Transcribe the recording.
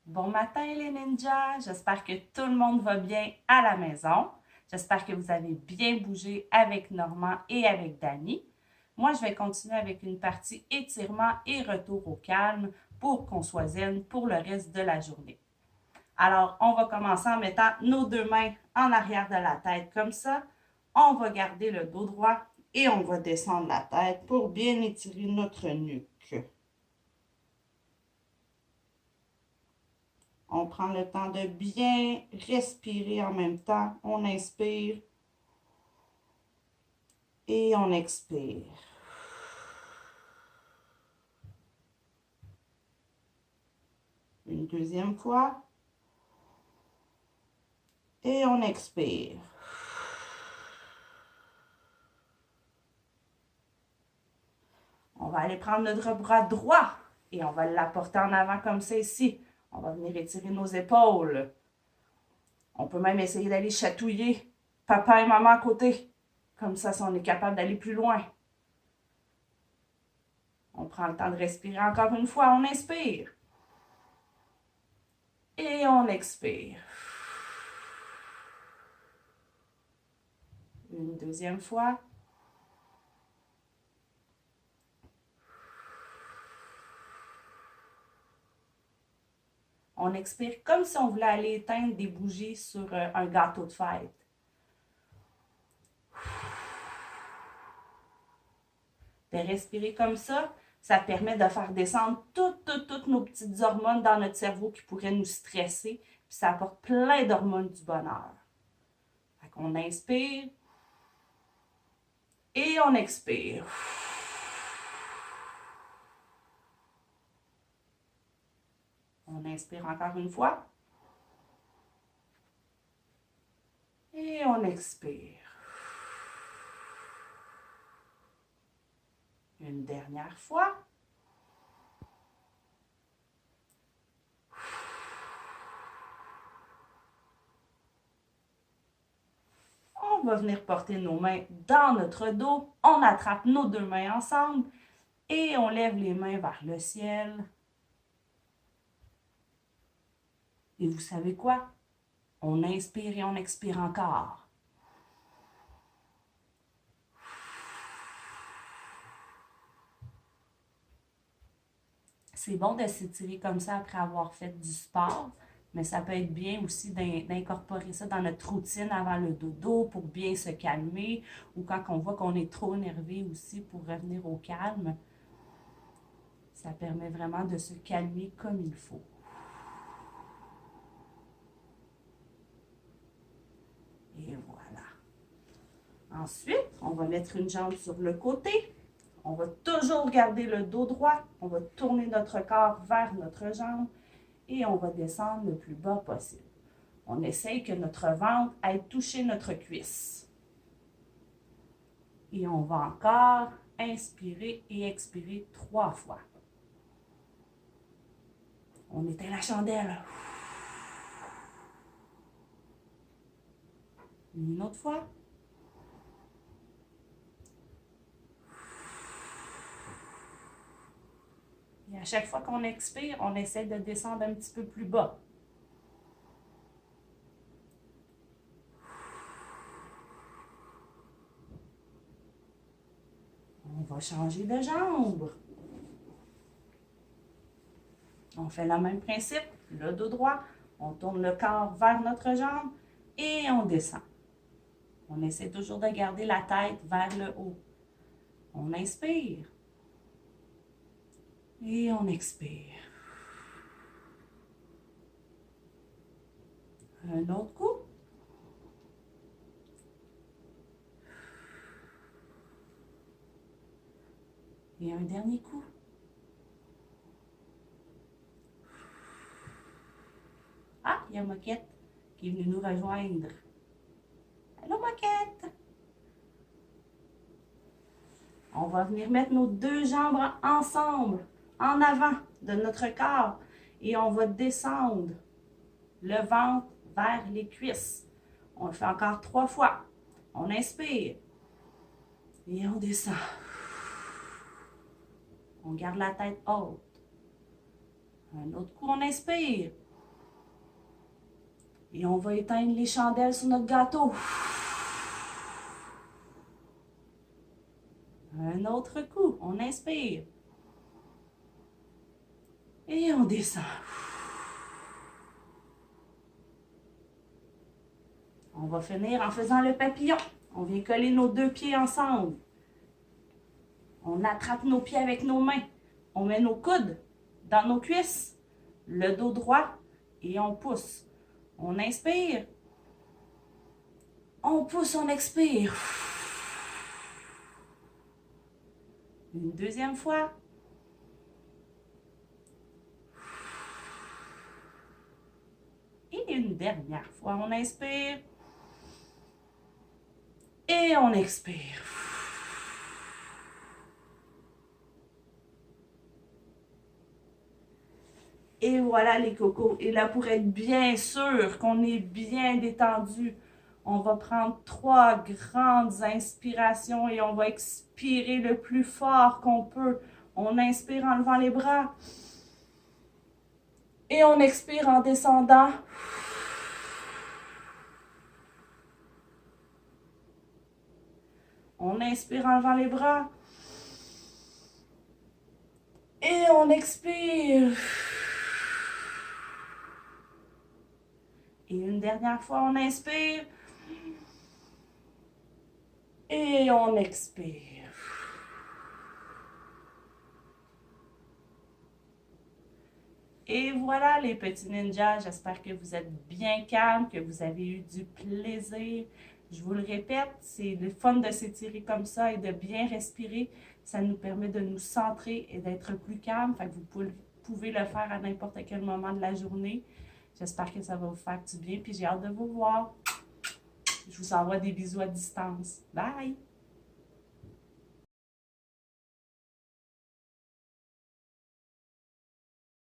Bon matin les ninjas, j'espère que tout le monde va bien à la maison. J'espère que vous avez bien bougé avec Normand et avec Dani. Moi, je vais continuer avec une partie étirement et retour au calme pour qu'on soit zen pour le reste de la journée. Alors, on va commencer en mettant nos deux mains en arrière de la tête comme ça. On va garder le dos droit et on va descendre la tête pour bien étirer notre nuque. On prend le temps de bien respirer en même temps. On inspire et on expire. Une deuxième fois. Et on expire. On va aller prendre notre bras droit et on va l'apporter en avant comme ça ici. On va venir étirer nos épaules. On peut même essayer d'aller chatouiller papa et maman à côté. Comme ça, si on est capable d'aller plus loin. On prend le temps de respirer encore une fois. On inspire. Et on expire. Une deuxième fois. On expire comme si on voulait aller éteindre des bougies sur un gâteau de fête. De respirer comme ça permet de faire descendre toutes nos petites hormones dans notre cerveau qui pourraient nous stresser. Puis ça apporte plein d'hormones du bonheur. Fait qu'on inspire et on expire. On inspire encore une fois. Et on expire. Une dernière fois. On va venir porter nos mains dans notre dos. On attrape nos deux mains ensemble et on lève les mains vers le ciel. Et vous savez quoi? On inspire et on expire encore. C'est bon de s'étirer comme ça après avoir fait du sport, mais ça peut être bien aussi d'incorporer ça dans notre routine avant le dodo pour bien se calmer ou quand on voit qu'on est trop énervé aussi pour revenir au calme. Ça permet vraiment de se calmer comme il faut. Et voilà. Ensuite, on va mettre une jambe sur le côté. On va toujours garder le dos droit. On va tourner notre corps vers notre jambe et on va descendre le plus bas possible. On essaye que notre ventre aille toucher notre cuisse. Et on va encore inspirer et expirer 3 fois. On éteint la chandelle. Une autre fois. Et à chaque fois qu'on expire, on essaie de descendre un petit peu plus bas. On va changer de jambe. On fait le même principe, le dos droit, on tourne le corps vers notre jambe et on descend. On essaie toujours de garder la tête vers le haut. On inspire et on expire. Un autre coup. Et un dernier coup. Ah, il y a Moquette qui est venue nous rejoindre. Allô, Moquette! On va venir mettre nos deux jambes ensemble, en avant de notre corps. Et on va descendre le ventre vers les cuisses. On le fait encore 3 fois. On inspire. Et on descend. On garde la tête haute. Un autre coup, on inspire. Et on va éteindre les chandelles sur notre gâteau. Un autre coup. On inspire. Et on descend. On va finir en faisant le papillon. On vient coller nos deux pieds ensemble. On attrape nos pieds avec nos mains. On met nos coudes dans nos cuisses. Le dos droit et on pousse. On inspire. On pousse, on expire. Une deuxième fois. Et une dernière fois, on inspire. Et on expire. Et voilà les cocos. Et là, pour être bien sûr qu'on est bien détendu, on va prendre 3 grandes inspirations et on va expirer le plus fort qu'on peut. On inspire en levant les bras. Et on expire en descendant. On inspire en levant les bras. Et on expire. Et une dernière fois, on inspire. Et on expire. Et voilà les petits ninjas, j'espère que vous êtes bien calmes, que vous avez eu du plaisir. Je vous le répète, c'est le fun de s'étirer comme ça et de bien respirer. Ça nous permet de nous centrer et d'être plus calme. Fait que vous pouvez le faire à n'importe quel moment de la journée. J'espère que ça va vous faire du bien, puis j'ai hâte de vous voir. Je vous envoie des bisous à distance. Bye!